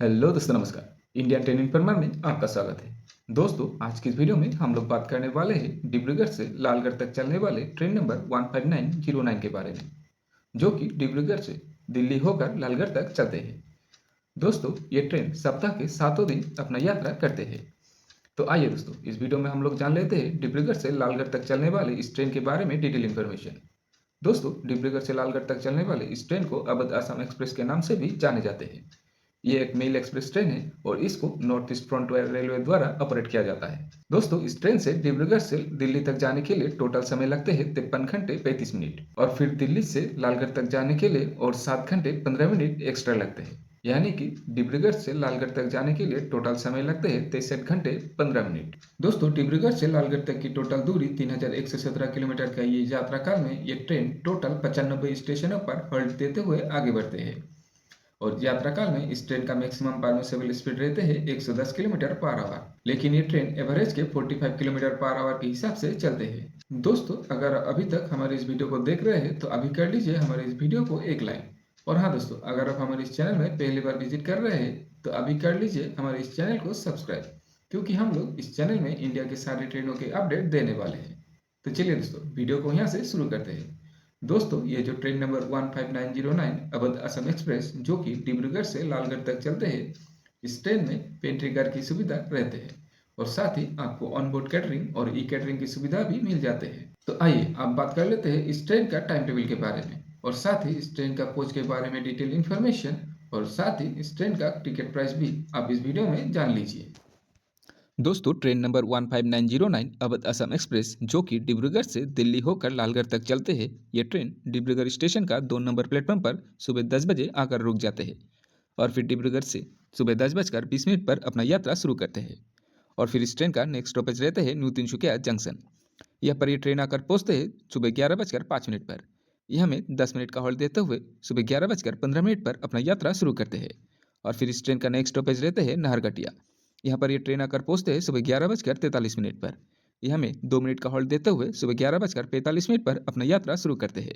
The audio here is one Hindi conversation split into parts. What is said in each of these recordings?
हेलो दोस्तों, नमस्कार। इंडियन ट्रेन इन्फॉर्मर में आपका स्वागत है। दोस्तों, आज की इस वीडियो में हम लोग बात करने वाले हैं डिब्रूगढ़ से लालगढ़ तक चलने वाले ट्रेन नंबर 15909 के बारे में, जो कि डिब्रूगढ़ से दिल्ली होकर लालगढ़ तक चलते हैं। दोस्तों, ये ट्रेन सप्ताह के 7 दिन अपना यात्रा करते हैं। तो आइए दोस्तों, इस वीडियो में हम लोग जान लेते हैं डिब्रूगढ़ से लालगढ़ तक चलने वाले इस ट्रेन के बारे में डिटेल इन्फॉर्मेशन। दोस्तों, डिब्रूगढ़ से लालगढ़ तक चलने वाले इस ट्रेन को अवध असम एक्सप्रेस के नाम से भी जाने जाते हैं। ये एक मेल एक्सप्रेस ट्रेन है और इसको नॉर्थ ईस्ट फ्रंटियर रेलवे द्वारा ऑपरेट किया जाता है। दोस्तों, इस ट्रेन से डिब्रूगढ़ से दिल्ली तक जाने के लिए टोटल समय लगते हैं 53 घंटे 35 मिनट और फिर दिल्ली से लालगढ़ तक जाने के लिए और 7 घंटे 15 मिनट एक्स्ट्रा लगते हैं। यानी कि डिब्रूगढ़ से लालगढ़ तक जाने के लिए टोटल समय लगते हैं 63 घंटे 15 मिनट। दोस्तों, डिब्रूगढ़ से लालगढ़ तक की टोटल दूरी 3117 किलोमीटर का ये यात्रा काल में ये ट्रेन टोटल 95 स्टेशनों पर होल्ड देते हुए आगे बढ़ते हैं और यात्रा काल में इस ट्रेन का मैक्सिमम परमिसेबल स्पीड रहते हैं 110 किलोमीटर पर आवर, लेकिन ये ट्रेन एवरेज के 45 किलोमीटर पर आवर के हिसाब से चलते हैं। दोस्तों, अगर अभी तक हमारे इस वीडियो को देख रहे हैं तो अभी कर लीजिए हमारे इस वीडियो को एक लाइक। और हाँ दोस्तों, अगर आप हमारे इस चैनल में पहली बार विजिट कर रहे हैं तो अभी कर लीजिए हमारे इस चैनल को सब्सक्राइब, क्योंकि हम लोग इस चैनल में इंडिया के सारे ट्रेनों के अपडेट देने वाले हैं। तो चलिए दोस्तों, वीडियो को यहाँ से शुरू करते हैं। दोस्तों, ये जो train number 15909 Awadh Assam express जो कि डिब्रूगढ़ से लालगढ़ तक चलते हैं, इस ट्रेन में पेंट्री कार की सुविधा रहते हैं और साथ ही आपको ऑन बोर्ड कैटरिंग और ई कैटरिंग की सुविधा भी मिल जाते हैं। तो आइए आप बात कर लेते हैं इस ट्रेन का टाइम टेबल के बारे में और साथ ही इस ट्रेन का कोच के बारे में डिटेल इन्फॉर्मेशन और साथ ही इस ट्रेन का टिकट प्राइस भी आप इस वीडियो में जान लीजिए। दोस्तों, train number 15909 Awadh Assam express जो कि डिब्रूगढ़ से दिल्ली होकर लालगढ़ तक चलते हैं, ये ट्रेन डिब्रूगढ़ स्टेशन का 2 नंबर प्लेटफॉर्म पर सुबह 10 बजे आकर रुक जाते हैं और फिर डिब्रूगढ़ से सुबह 10:20 पर अपना यात्रा शुरू करते हैं और फिर इस ट्रेन का नेक्स्ट स्टॉपेज रहते हैं न्यू तिनसुकिया जंक्शन। यह पर ये ट्रेन आकर पहुँचते हैं सुबह 11:05 पर। यह हमें 10 मिनट का हॉल्ट देते हुए सुबह 11:15 पर अपना यात्रा शुरू करते हैं और फिर इस ट्रेन का नेक्स्ट स्टॉपेज रहते हैं नाहरकटिया। यहाँ पर ये ट्रेन आकर पहुँचते हैं सुबह 11:43 पर। यह हमें 2 मिनट का हॉल्ट देते हुए सुबह 11:45 पर अपना यात्रा शुरू करते हैं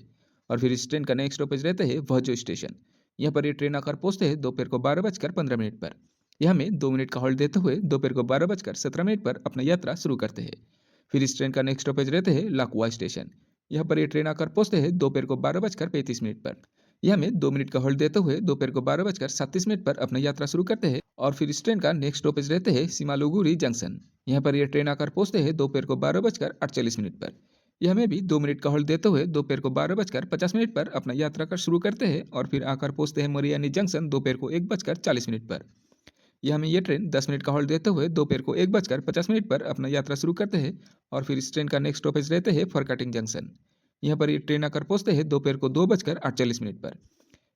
और फिर इस ट्रेन का नेक्स्ट स्टॉपेज रहते हैं वहजो स्टेशन। यहाँ पर ये ट्रेन आकर पहुँचते हैं दोपहर को 12:15 पर। यह हमें 2 मिनट का हॉल्ट देते हुए दोपहर को 12:17 पर अपना यात्रा शुरू करते हैं। फिर इस ट्रेन का नेक्स्ट स्टॉपेज रहते हैं लाकुआ स्टेशन। यहाँ पर ये ट्रेन आकर पहुँचते हैं दोपहर को 12:35 पर। यह हमें 2 मिनट का हॉल्ट देते हुए दोपहर को 12:37 पर अपना यात्रा शुरू करते हैं और फिर इस ट्रेन का नेक्स्ट स्टॉपेज रहते हैं सिमालुगुरी जंक्शन। यहाँ पर यह ट्रेन आकर पहुँचते हैं दोपहर को 12:48 पर। यह हमें भी 2 मिनट का हॉल्ट देते हुए दोपहर को 12:50 पर अपना यात्रा कर शुरू करते हैं और फिर आकर पहुँचते हैं मोरियानी जंक्शन दोपहर को 1:40 पर। यह हमें ये ट्रेन 10 मिनट का हॉल्ट देते हुए दोपहर को 1:50 पर अपना यात्रा शुरू करते हैं और फिर इस ट्रेन का नेक्स्ट स्टॉपेज रहते हैं फरकटिंग जंक्शन। यहाँ पर ये ट्रेन आकर पहुँचते हैं दोपहर को 2:48 पर।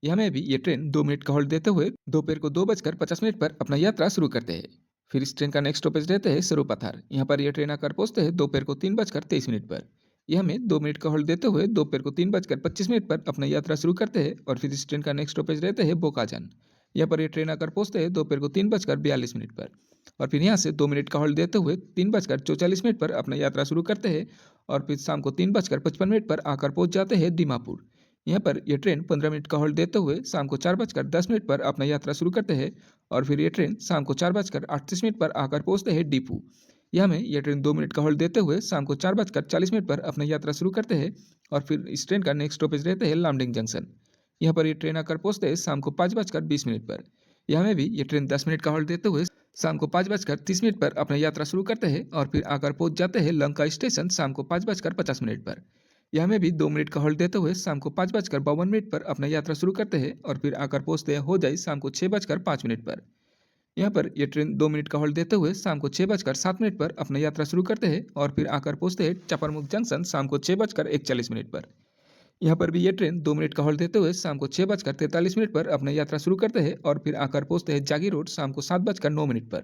यह हमें भी ये ट्रेन 2 मिनट का हॉल्ट देते हुए दोपहर को 2:50 पर अपना यात्रा शुरू करते हैं। फिर इस ट्रेन का नेक्स्ट स्टॉपेज रहते हैं सरूपथार। यहाँ पर यह ट्रेन आकर पहुँचते हैं दोपहर को 3:23 पर। यह हमें 2 मिनट का हॉल्ट देते हुए दोपहर को 3:25 पर अपना यात्रा शुरू करते हैं और फिर इस ट्रेन का नेक्स्ट स्टॉपेज रहते हैं बोकाजन। यहाँ पर ये ट्रेन आकर पहुँचते हैं दोपहर को 3:42 पर और फिर यहाँ से 2 मिनट का हॉल्ट देते हुए 3:44 पर अपना यात्रा शुरू करते हैं और फिर शाम को 3:55 पर आकर पहुँच जाते हैं दीमापुर। यहाँ पर यह ट्रेन 15 मिनट का हॉल्ट देते हुए शाम को 4:10 पर अपना यात्रा शुरू करते हैं और फिर यह ट्रेन शाम को 4:38 पर आकर पहुँचते हैं डीपू। यह में यह ट्रेन 2 मिनट का हॉल्ट देते हुए शाम को 4:40 पर अपना यात्रा शुरू करते हैं और फिर इस ट्रेन का नेक्स्ट स्टॉपेज रहते हैं लामडिंग जंक्शन। यहाँ पर यह ट्रेन आकर पहुँचते हैं शाम को 5:20 पर। यहाँ में भी यह ट्रेन 10 मिनट का हॉल्ट देते हुए शाम को 5:30 पर अपना यात्रा शुरू करते हैं और फिर आकर पहुँच जाते हैं लंका स्टेशन शाम को 5:50 पर। यह में भी 2 मिनट का हॉल्ट देते हुए शाम को 5:52 पर अपना यात्रा शुरू करते हैं और फिर आकर पहुँचते हैं होजाई शाम को 6:05 पर। यहाँ पर यह ट्रेन 2 मिनट का हॉल्ट देते हुए शाम को 6:07 पर अपना यात्रा शुरू करते हैं और फिर आकर पहुँचते हैं चापरमुख जंक्शन शाम को 6:41 पर। यहाँ पर भी ये ट्रेन 2 मिनट का हॉल्ट देते हुए शाम को 6:43 पर अपना यात्रा शुरू करते हैं और फिर आकर पहुँचते हैं जागी रोड शाम को 7:09 पर।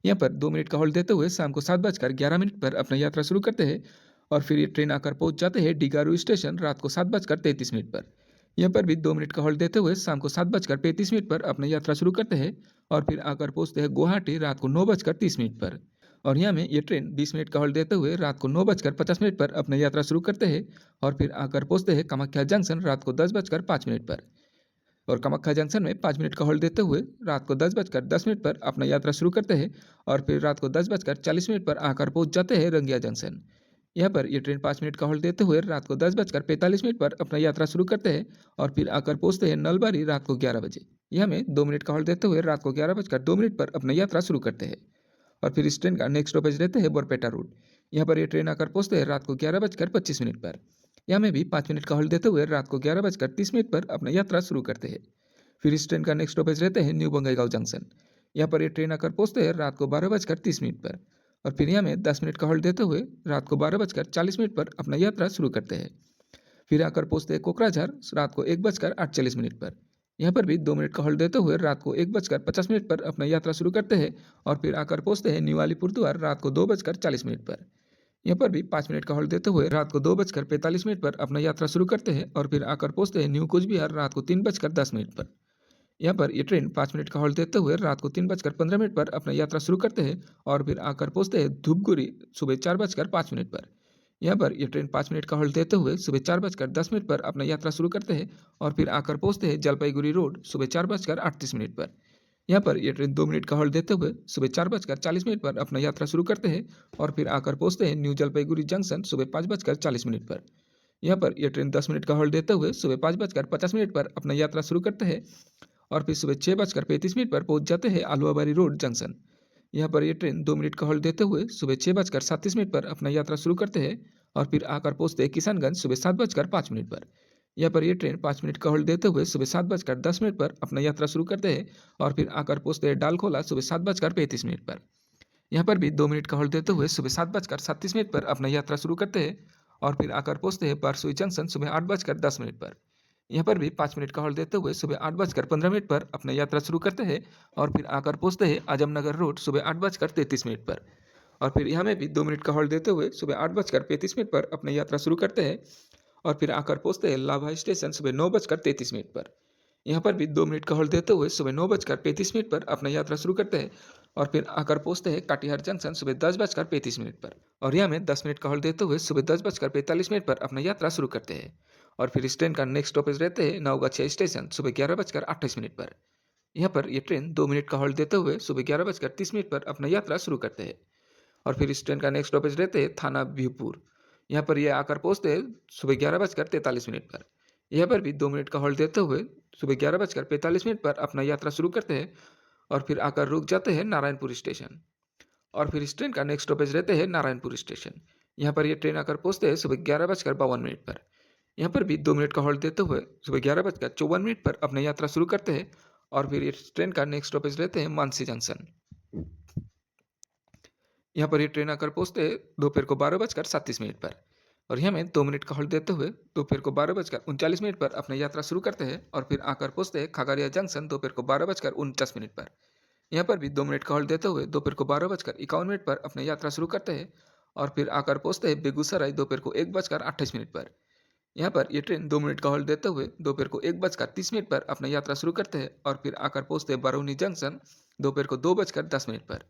यहाँ पर 2 मिनट का हॉल्ट देते हुए शाम को 7:11 पर अपना यात्रा शुरू करते हैं और फिर ये ट्रेन आकर पहुँच जाते हैं डिगारू स्टेशन रात को 7:33 पर। यहाँ पर भी 2 मिनट का हॉल्ट देते हुए शाम को 7:35 पर अपना यात्रा शुरू करते हैं और फिर आकर पहुँचते हैं गुवाहाटी रात को 9:30 पर। और यहाँ में ये ट्रेन 20 मिनट का हॉल्ट देते हुए रात को 9:50 पर अपना यात्रा शुरू करते हैं और फिर आकर पहुँचते हैं कामाख्या जंक्शन रात को 10:05 पर। और कामाख्या जंक्शन में 5 मिनट का होल्ड देते हुए रात को 10:10 पर अपना यात्रा शुरू करते हैं और फिर रात को 10:40 पर आकर पहुंच जाते हैं रंगिया जंक्शन। यहाँ पर ये ट्रेन 5 मिनट का होल्ड देते हुए रात को 10:45 पर अपना यात्रा शुरू करते हैं और फिर आकर पहुंचते हैं नलबारी रात को 11 बजे। यहाँ में 2 मिनट का होल्ड देते हुए रात को 11:02 पर अपना यात्रा शुरू करते हैं और फिर इस ट्रेन का नेक्स्ट स्टॉपेज रहते हैं बोरपेटा रोड। यहाँ पर ये ट्रेन आकर पहुंचते हैं रात को 11:25 पर। यहाँ में भी 5 मिनट का होल्ड देते हुए रात को 11:30 पर अपना यात्रा शुरू करते हैं। फिर इस ट्रेन का नेक्स्ट स्टॉपेज रहते हैं न्यू बंगईगांव जंक्शन। यहाँ पर ये ट्रेन आकर पहुंचते हैं रात को 12:30 पर और फिर यहाँ में 10 मिनट का होल्ड देते हुए रात को 12:40 पर अपना यात्रा शुरू करते हैं। फिर आकर पहुंचते हैं कोकराझार रात को 1:48 पर। यहाँ पर भी 2 मिनट का होल्ड देते हुए रात को 1:50 पर अपना यात्रा शुरू करते हैं और फिर आकर पहुंचते हैं न्यू अलीपुरद्वार रात को 2:40 पर। यहाँ पर भी 5 मिनट का होल्ड देते हुए रात को 2:45 पर अपना यात्रा शुरू करते हैं और फिर आकर पहुंचते हैं न्यू कुच बिहार रात को 3:10 पर। यहाँ पर ये ट्रेन 5 मिनट का होल्ड देते हुए रात को 3:15 पर अपना यात्रा शुरू करते हैं और फिर आकर पहुंचते हैं धूपगुड़ी सुबह 4:05 पर। यहाँ पर ये ट्रेन 5 मिनट का होल्ड देते हुए सुबह 4:10 पर अपना यात्रा शुरू करते हैं और फिर आकर पहुंचते हैं जलपाईगुड़ी रोड सुबह 4:38 पर। यहाँ पर ये ट्रेन 2 मिनट का होल्ड देते हुए सुबह 4:40 पर अपना यात्रा शुरू करते हैं और फिर आकर पहुंचते हैं न्यू जलपाईगुड़ी जंक्शन सुबह 5:40 पर। यहाँ पर यह ट्रेन 10 मिनट का होल्ड देते हुए सुबह 5:50 पर अपना यात्रा शुरू करते हैं और फिर सुबह 6:35 पर पहुंच जाते हैं आलुआबारी रोड जंक्शन। यहाँ पर यह ट्रेन 2 मिनट का होल्ड देते हुए सुबह 6:37 पर अपना यात्रा शुरू करते हैं और फिर आकर पहुंचते हैं किशनगंज सुबह 7:05 पर। यहाँ पर यह ट्रेन 5 मिनट का होल्ड देते हुए सुबह 7:10 पर अपना यात्रा शुरू करते हैं और फिर आकर पहुंचते हैं डालखोला सुबह 7:35 पर। यहाँ पर भी 2 मिनट का होल्ड देते हुए सुबह 7:37 पर अपना यात्रा शुरू करते हैं और फिर आकर पहुंचते हैं बारसुई जंक्शन सुबह 8:10 पर। यहाँ पर भी 5 मिनट का होल्ड देते हुए सुबह 8:15 पर अपना यात्रा शुरू करते हैं और फिर आकर पहुंचते हैं आजमनगर रोड सुबह 8:33 पर। और फिर यहाँ में भी 2 मिनट का होल्ड देते हुए सुबह 8:35 पर अपना यात्रा शुरू करते हैं और फिर आकर पहुंचते हैं लाभा स्टेशन सुबह 9:33 पर। यहाँ पर भी 2 मिनट का होल्ड देते हुए सुबह 9:35 पर अपना यात्रा शुरू करते हैं और फिर आकर पहुंचते हैं काटीहार जंक्शन सुबह 10:35 पर। और यहाँ में 10 मिनट का होल्ड देते हुए सुबह 10:45 पर अपना यात्रा शुरू करते हैं और फिर इस ट्रेन का नेक्स्ट स्टॉपेज रहते हैं नवगछिया स्टेशन सुबह 11:28 पर। यहाँ पर यह ट्रेन 2 मिनट का होल्ड देते हुए सुबह 11:30 पर अपना यात्रा शुरू करते हैं और फिर इस ट्रेन का नेक्स्ट स्टॉपेज रहते हैं थाना भीमपुर। यहाँ पर यह आकर पहुंचते हैं सुबह 11:43 पर। यहाँ पर भी 2 मिनट का होल्ड देते हुए सुबह 11:45 पर अपना यात्रा शुरू करते हैं और फिर आकर रुक जाते हैं नारायणपुर स्टेशन और फिर इस ट्रेन का नेक्स्ट स्टॉपेज रहते हैं नारायणपुर स्टेशन। यहाँ पर यह ट्रेन आकर पहुंचते हैं सुबह 11:52 पर। यहाँ पर भी 2 मिनट का होल्ड देते हुए सुबह 11:54 पर अपना यात्रा शुरू करते हैं और फिर इस ट्रेन का नेक्स्ट स्टॉपेज रहते हैं मानसी जंक्शन। यहाँ पर ये ट्रेन आकर पहुंचते हैं दोपहर को 12:37 पर और यहाँ में 2 मिनट का होल्ड देते हुए दोपहर को 12:39 पर अपनी यात्रा शुरू करते हैं और फिर आकर पहुंचते हैं खगड़िया जंक्शन दोपहर को 12:49 पर। यहाँ पर भी 2 मिनट का होल्ड देते हुए दोपहर को 12:51 पर अपनी यात्रा शुरू करते हैं और फिर आकर पहुंचते हैं बेगूसराय दोपहर को 1:28 पर। यहाँ पर ये ट्रेन 2 मिनट का होल्ड देते हुए दोपहर को 1:30 पर अपनी यात्रा शुरू करते हैं और फिर आकर पहुंचते हैं बरौनी जंक्शन दोपहर को 2:10 पर।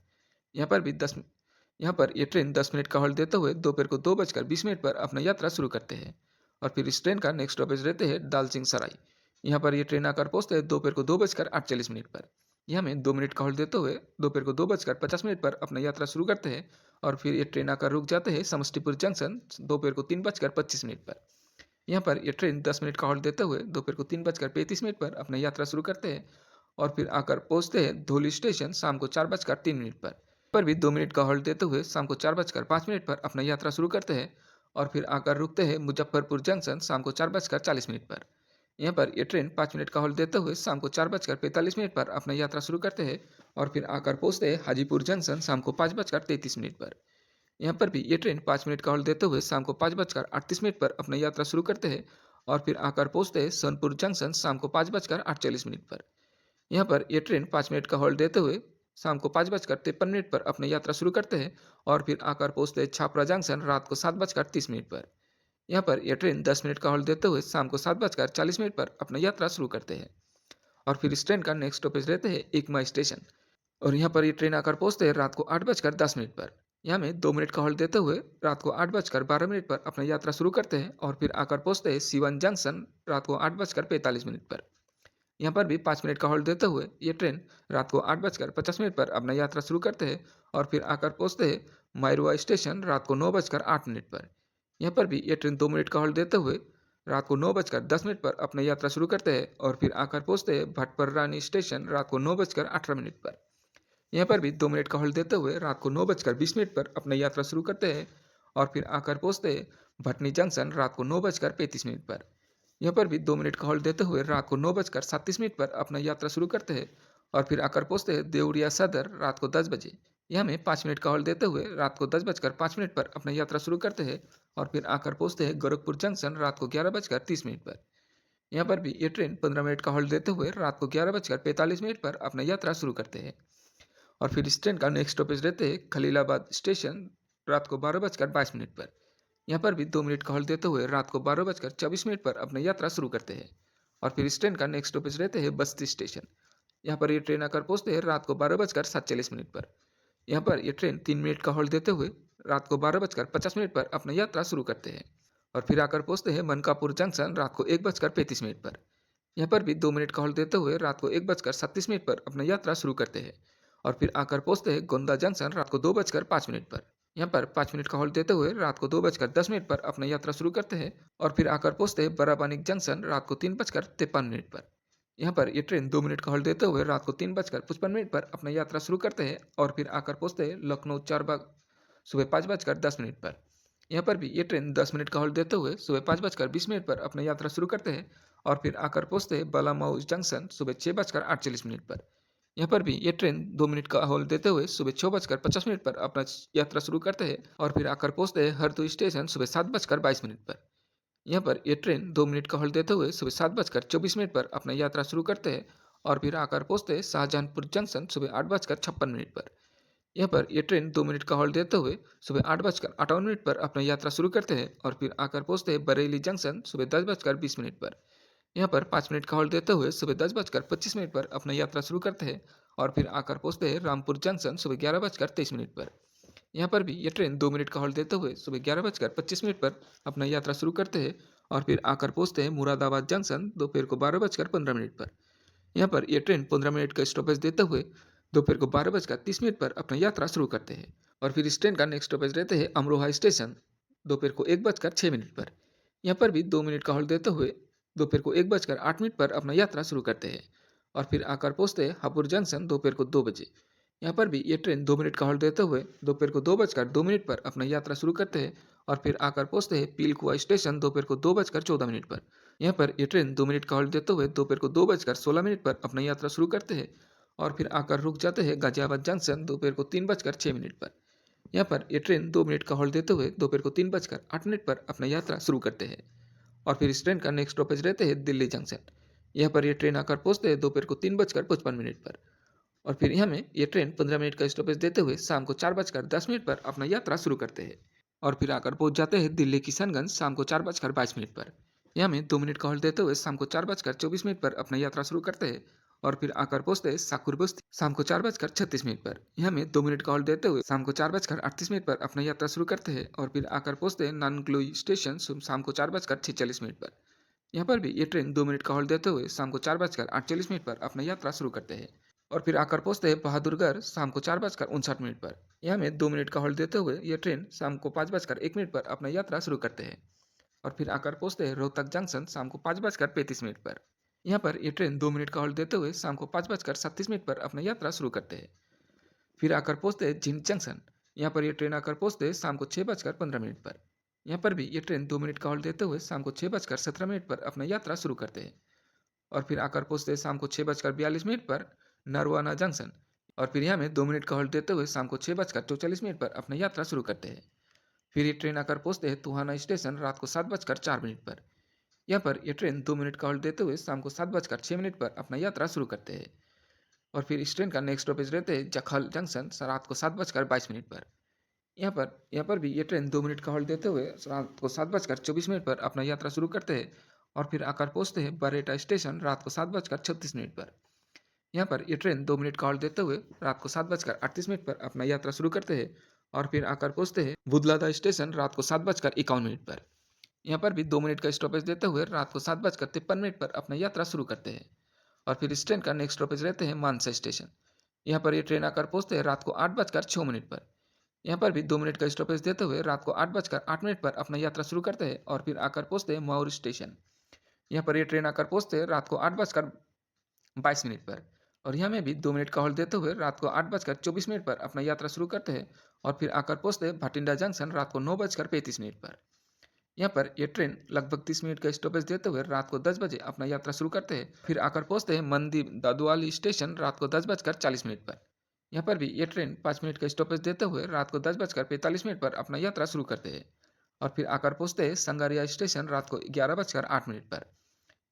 यहाँ पर ये ट्रेन 10 मिनट का होल्ड देते हुए दोपहर को 2:20 पर अपना यात्रा शुरू करते हैं और फिर इस ट्रेन का नेक्स्ट स्टॉपेज रहते हैं दालसिंह सराय। यहाँ पर ये ट्रेन आकर पहुंचते हैं दोपहर को 2:48 पर। यहाँ में 2 मिनट का होल्ड देते हुए दोपहर को 2:50 पर अपना यात्रा शुरू करते हैं और फिर ये ट्रेन आकर रुक जाते हैं समस्तीपुर जंक्शन दोपहर को 3:25 पर। यहाँ पर यह ट्रेन 10 मिनट का होल्ड देते हुए दोपहर को 3:35 पर अपना यात्रा शुरू करते हैं और फिर आकर पहुंचते हैं धौली स्टेशन शाम को 4:03 पर भी 2 मिनट का होल्ड देते हुए शाम को 4:05 पर अपना यात्रा शुरू करते हैं और फिर आकर रुकते हैं मुजफ्फरपुर जंक्शन शाम को 4:40 पर। यहाँ पर यह ट्रेन 5 मिनट का होल्ड देते हुए शाम को 4:45 पर अपना यात्रा शुरू करते हैं और फिर आकर पहुंचते हैं हाजीपुर जंक्शन शाम को 5:33 पर। यहाँ पर भी ये ट्रेन 5 मिनट का होल्ड देते हुए शाम को 5:38 पर अपनी यात्रा शुरू करते हैं और फिर आकर पहुंचते हैं सोनपुर जंक्शन शाम को 5:48 पर। यहाँ पर यह ट्रेन 5 मिनट का होल्ड देते हुए शाम को 5:53 पर अपनी यात्रा शुरू करते हैं और फिर आकर पहुंचते हैं छापरा जंक्शन रात को 7:30 पर। यहाँ पर यह ट्रेन 10 मिनट का होल्ड देते हुए शाम को 7:40 पर अपनी यात्रा शुरू करते हैं और फिर इस ट्रेन का नेक्स्ट स्टॉपेज रहते हैं एकमा स्टेशन और यहाँ पर ये ट्रेन आकर पहुंचते हैं रात को 8:10 पर। यहाँ में 2 मिनट का होल्ड देते हुए रात को 8:12 पर अपनी यात्रा शुरू करते हैं और फिर आकर पहुंचते हैं सीवन जंक्शन रात को 8:45 पर। यहाँ पर भी 5 मिनट का होल्ड देते हुए ये ट्रेन रात को 8:50 पर अपना यात्रा शुरू करते हैं और फिर आकर पहुँचते हैं मायरुआ स्टेशन रात को 9:08 पर। यहाँ पर भी ये ट्रेन 2 मिनट का होल्ड देते हुए रात को 9:10 पर अपना यात्रा शुरू करते हैं और फिर आकर पहुँचते हैं भटपररानी स्टेशन रात को 9:18 पर। यहाँ पर भी 2 मिनट का होल्ड देते हुए रात को 9:20 पर अपना यात्रा शुरू करते हैं और फिर आकर पहुँचते हैं भटनी जंक्शन रात को 9:35 पर। यहाँ पर भी 2 मिनट का होल्ड देते हुए रात को 9:37 पर अपना यात्रा शुरू करते हैं और फिर आकर पहुँचते हैं देवरिया सदर रात को 10 बजे। यहाँ में 5 मिनट का होल्ड देते हुए रात को 10:05 पर अपना यात्रा शुरू करते हैं और फिर आकर पहुँचते हैं गोरखपुर जंक्शन रात को 11:30 पर। यहाँ पर भी ये ट्रेन 15 मिनट का होल्ड देते हुए रात को 11:45 पर अपना यात्रा शुरू करते हैं और फिर इस ट्रेन का नेक्स्ट स्टॉपेज रहते हैं खलीलाबाद स्टेशन रात को 12:22 पर। यहाँ पर भी 2 मिनट का होल्ड देते हुए रात को 12:24 पर अपना यात्रा शुरू करते हैं और फिर इस ट्रेन का नेक्स्ट स्टॉपेज रहते हैं बस्ती स्टेशन। यहाँ पर ये ट्रेन आकर पहुँचते हैं रात को 12:47 पर। यहाँ पर ये ट्रेन 3 मिनट का होल्ड देते हुए रात को 12:50 पर अपना यात्रा शुरू करते हैं और फिर आकर पहुँचते हैं मनकापुर जंक्शन रात को 1:35 पर। यहाँ पर भी 2 मिनट का होल्ड देते हुए रात को 1:37 पर अपना यात्रा शुरू करते हैं और फिर आकर पहुँचते हैं गोंदा जंक्शन रात को 2:05 पर। यहाँ पर 5 मिनट का होल्ड देते हुए रात को 2:10 पर अपना यात्रा शुरू करते हैं और फिर आकर पहुँचते हैं बराबानिक जंक्शन रात को 3:53 पर। यहाँ पर ये ट्रेन 2 मिनट का होल्ड देते हुए रात को 3:55 पर अपना यात्रा शुरू करते हैं और फिर आकर पहुँचते हैं लखनऊ चारबाग सुबह 5:10 पर। यहाँ पर भी ये ट्रेन 10 मिनट का होल्ड देते हुए सुबह 5:20 पर अपना यात्रा शुरू करते हैं और फिर आकर पहुँचते हैं बलामाऊ जंक्शन सुबह 6:48 पर। यहाँ पर भी ये ट्रेन 2 मिनट का होल्ड देते हुए सुबह 6:50 पर अपना यात्रा शुरू करते हैं और फिर आकर पहुँचते हैं हरदोई स्टेशन सुबह 7:22 पर। यहाँ पर ये ट्रेन 2 मिनट का होल्ड देते हुए सुबह 7:24 पर अपना यात्रा शुरू करते हैं और फिर आकर पहुँचते हैं शाहजहानपुर जंक्शन सुबह 8:56 पर। यहाँ पर ये ट्रेन 2 मिनट का होल्ड देते हुए सुबह 8:58 पर अपना यात्रा शुरू करते हैं और फिर आकर पहुँचते हैं बरेली जंक्शन सुबह 10:20 पर। यहाँ पर 5 मिनट का होल्ड देते हुए सुबह 10:25 पर अपना यात्रा शुरू करते हैं और फिर आकर पहुँचते हैं रामपुर जंक्शन सुबह 11:23 पर। यहाँ पर भी ये ट्रेन 2 मिनट का होल्ड देते हुए सुबह 11:25 पर अपना यात्रा शुरू करते हैं और फिर आकर पहुँचते हैं मुरादाबाद जंक्शन दोपहर को 12:15 पर। यहाँ पर ये ट्रेन 15 मिनट का स्टॉपेज देते हुए दोपहर को 12:30 पर अपना यात्रा शुरू करते हैं और फिर इस ट्रेन का नेक्स्ट स्टॉपेज रहते हैं अमरोहा स्टेशन दोपहर को 1:06 पर। यहाँ पर भी 2 मिनट का होल्ड देते हुए दोपहर को 1:08 पर अपना यात्रा शुरू करते हैं और फिर आकर पहुँचते हैं हापुड़ जंक्शन दोपहर को 2 बजे। यहाँ पर भी ये ट्रेन 2 मिनट का होल्ड देते हुए दोपहर को 2:02 पर अपना यात्रा शुरू करते हैं और फिर आकर पहुँचते हैं पीलकुआ स्टेशन दोपहर को 2:14 पर। यहाँ पर ये ट्रेन 2 मिनट का होल्ड देते हुए दोपहर को 2:16 पर अपना यात्रा शुरू करते हैं और फिर आकर रुक जाते हैं गाजियाबाद जंक्शन दोपहर को 3:06 पर। यहाँ पर ये ट्रेन 2 मिनट का होल्ड देते हुए दोपहर को 3:08 पर अपना यात्रा शुरू करते हैं और फिर इस ट्रेन का नेक्स्ट स्टॉपेज रहते हैं दिल्ली जंक्शन। यहाँ पर ये ट्रेन आकर पहुँचते हैं दोपहर को 3:55 पर और फिर यहाँ में ये ट्रेन 15 मिनट का स्टॉपेज देते हुए शाम को 4:10 पर अपना यात्रा शुरू करते हैं और फिर आकर पहुँच जाते हैं दिल्ली किशनगंज शाम को 4:22 पर। यहाँ में 2 मिनट का होल्ड देते हुए शाम को 4:24 पर अपना यात्रा शुरू करते हैं और फिर आकर पहुँचते हैं साकुर बस्ती शाम को 4:36 पर। यहाँ में 2 मिनट का होल्ड देते हुए शाम को 4:38 पर अपना यात्रा शुरू करते हैं और फिर आकर पहुँचते हैं नानगलोई स्टेशन शाम को 4:46 पर। यहाँ पर भी ये ट्रेन 2 मिनट का होल्ड देते हुए शाम को 4:48 पर अपना यात्रा शुरू करते हैं और फिर आकर पहुँचते हैं बहादुरगढ़ शाम को 4:59 पर। यहाँ में 2 मिनट का होल्ड देते हुए ये ट्रेन शाम को 5:01 पर अपना यात्रा शुरू करते हैं और फिर आकर पहुँचते हैं रोहतक जंक्शन शाम को 5:35 पर। यहाँ पर ये ट्रेन 2 मिनट का होल्ड देते हुए शाम को 5:37 पर अपना यात्रा शुरू करते हैं। फिर आकर पहुँचते हैं जींद जंक्शन। यहाँ पर ये ट्रेन आकर पहुँचते हैं शाम को 6:15 पर। यहाँ पर भी ये ट्रेन 2 मिनट का होल्ड देते हुए शाम को 6:17 पर अपना यात्रा शुरू करते हैं और फिर आकर पहुँचते हैं शाम को 6:42 पर नरवाना जंक्शन और फिर यहाँ में 2 मिनट का होल्ड देते हुए शाम को 6:44 पर अपना यात्रा शुरू करते हैं। फिर ये ट्रेन आकर पहुँचते हैं तुहाना स्टेशन रात को 7:04 पर। यहाँ पर ये ट्रेन 2 मिनट का होल्ड देते हुए शाम को 7:06 पर अपना यात्रा शुरू करते हैं और फिर इस ट्रेन का नेक्स्ट स्टॉपेज रहते हैं जखल जंक्शन रात को 7:22 पर। यहाँ पर भी ये ट्रेन 2 मिनट का होल्ड देते हुए रात को 7:24 पर अपना यात्रा शुरू करते हैं और फिर आकर पहुँचते हैं बरेटा स्टेशन रात को 7:36 पर। यहाँ पर ये ट्रेन 2 मिनट का होल्ड देते हुए रात को 7:38 पर अपना यात्रा शुरू करते हैं और फिर आकर पहुँचते हैं बुदलादा स्टेशन रात को 7:51 पर। यहाँ पर भी 2 मिनट का स्टॉपेज देते हुए रात को 7:53 पर अपना यात्रा शुरू करते हैं और फिर इस ट्रेन का नेक्स्ट स्टॉपेज रहते हैं मानसा स्टेशन। यहाँ पर ये ट्रेन आकर पहुँचते हैं रात को 8:06 पर। यहाँ पर भी 2 मिनट का स्टॉपेज देते हुए रात को 8:08 पर अपना यात्रा शुरू करते हैं और फिर आकर पहुँचते हैं माउर स्टेशन। यहाँ पर ये ट्रेन आकर पहुँचते हैं रात को 8:22 पर। और यहाँ में भी 2 मिनट का हॉल्ट देते हुए रात को 8:24 पर अपना यात्रा शुरू करते हैं और फिर आकर पहुँचते हैं भटिंडा जंक्शन रात को 9:35 पर। यहाँ पर ये ट्रेन लगभग 30 मिनट का स्टॉपेज देते हुए रात को 10 बजे अपना यात्रा शुरू करते हैं, फिर आकर पहुँचते हैं मंदी दादुआली स्टेशन रात को 10:40 पर। यहाँ पर भी ये ट्रेन 5 मिनट का स्टॉपेज देते हुए रात को 10:45 पर अपना यात्रा शुरू करते हैं और फिर आकर पहुँचते हैं संगारिया स्टेशन रात को 11:08 पर।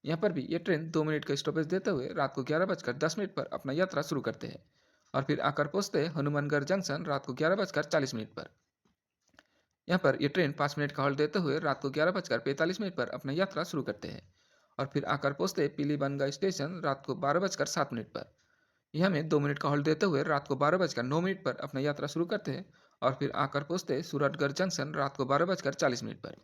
यहाँ पर भी ये ट्रेन 2 मिनट का स्टॉपेज देते हुए रात को 11:10 पर अपना यात्रा शुरू करते हैं और फिर आकर पहुँचते हैं हनुमानगढ़ जंक्शन रात को 11:40 पर। यहाँ पर ये ट्रेन 5 मिनट का हॉल्ट देते हुए रात को 11:45 पर अपना यात्रा शुरू करते हैं और फिर आकर पहुँचते हैं पीलीबनगा स्टेशन रात को 12:07 पर। यहाँ में 2 मिनट का हॉल्ट देते हुए रात को 12:09 पर अपना यात्रा शुरू करते हैं और फिर आकर पहुँचते हैं सूरतगढ़ जंक्शन रात को 12:40 पर।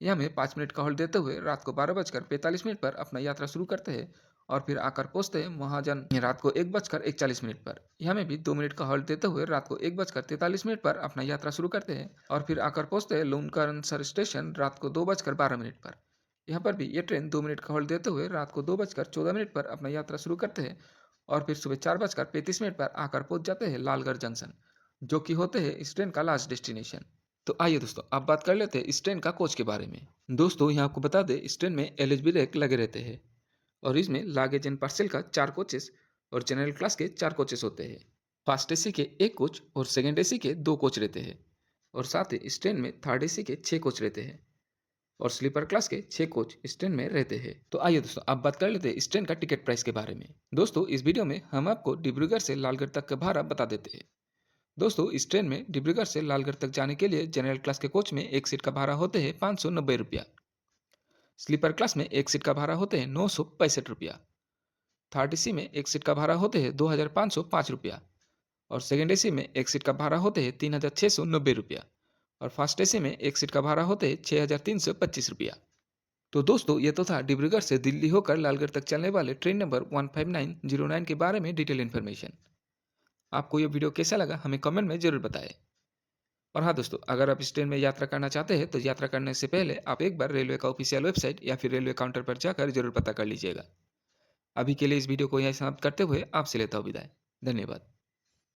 यहाँ में 5 मिनट का हॉल्ट देते हुए रात को 12:45 पर अपना यात्रा शुरू करते हैं और फिर आकर पहुँचते हैं महाजन रात को 1:41 पर। यहाँ में भी 2 मिनट का हॉल्ट देते हुए रात को 1:43 पर अपना यात्रा शुरू करते हैं और फिर आकर पहुँचते हैं लूनकरनसर स्टेशन रात को 2:12 पर। यहाँ पर भी ये ट्रेन 2 मिनट का हॉल्ट देते हुए रात को 2:14 पर अपना यात्रा शुरू करते हैं और फिर सुबह 4:35 पर आकर पहुँच जाते हैं लालगढ़ जंक्शन, जो कि होते हैं इस ट्रेन का लास्ट डेस्टिनेशन। तो आइए दोस्तों, आप बात कर लेते हैं इस ट्रेन का कोच के बारे में। दोस्तों, यहाँ आपको बता दें, इस ट्रेन में एलएचबी रैक लगे रहते हैं और इसमें लागेज एंड पार्सल का 4 कोचेस और जनरल क्लास के 4 कोचेस होते हैं। फर्स्ट एसी के 1 कोच और सेकेंड एसी के 2 कोच रहते हैं और साथ ही इस ट्रेन में थर्ड एसी के 6 कोच रहते हैं और स्लीपर क्लास के 6 कोच इस ट्रेन में रहते हैं। तो आइए दोस्तों, आप बात कर लेते हैं इस ट्रेन का टिकट प्राइस के बारे में। दोस्तों, इस वीडियो में हम आपको डिब्रूगढ़ से लालगढ़ तक का भाड़ा बता देते हैं। दोस्तों, इस ट्रेन में डिब्रूगढ़ से लालगढ़ तक जाने के लिए जनरल क्लास के कोच में एक सीट का भाड़ा होते हैं 590 रुपया। स्लीपर क्लास में एक सीट का भाड़ा होते हैं 965 रुपया। थर्ड एसी में एक सीट का भाड़ा होते हैं 2505 रुपया और सेकेंड एसी में एक सीट का भाड़ा होते हैं 3690 रुपया और फर्स्ट एसी में एक सीट का भाड़ा होते हैं 6325 रुपया। तो दोस्तों, ये तो था डिब्रूगढ़ से दिल्ली होकर लालगढ़ तक चलने वाले ट्रेन नंबर 15909 के बारे में डिटेल इन्फॉर्मेशन। आपको ये वीडियो कैसा लगा हमें कमेंट में जरूर बताएं। और हाँ दोस्तों, अगर आप इस ट्रेन में यात्रा करना चाहते हैं तो यात्रा करने से पहले आप एक बार रेलवे का ऑफिशियल वेबसाइट या फिर रेलवे काउंटर पर जाकर जरूर पता कर लीजिएगा। अभी के लिए इस वीडियो को यहीं समाप्त करते हुए आपसे लेता हूँ विदाई। धन्यवाद।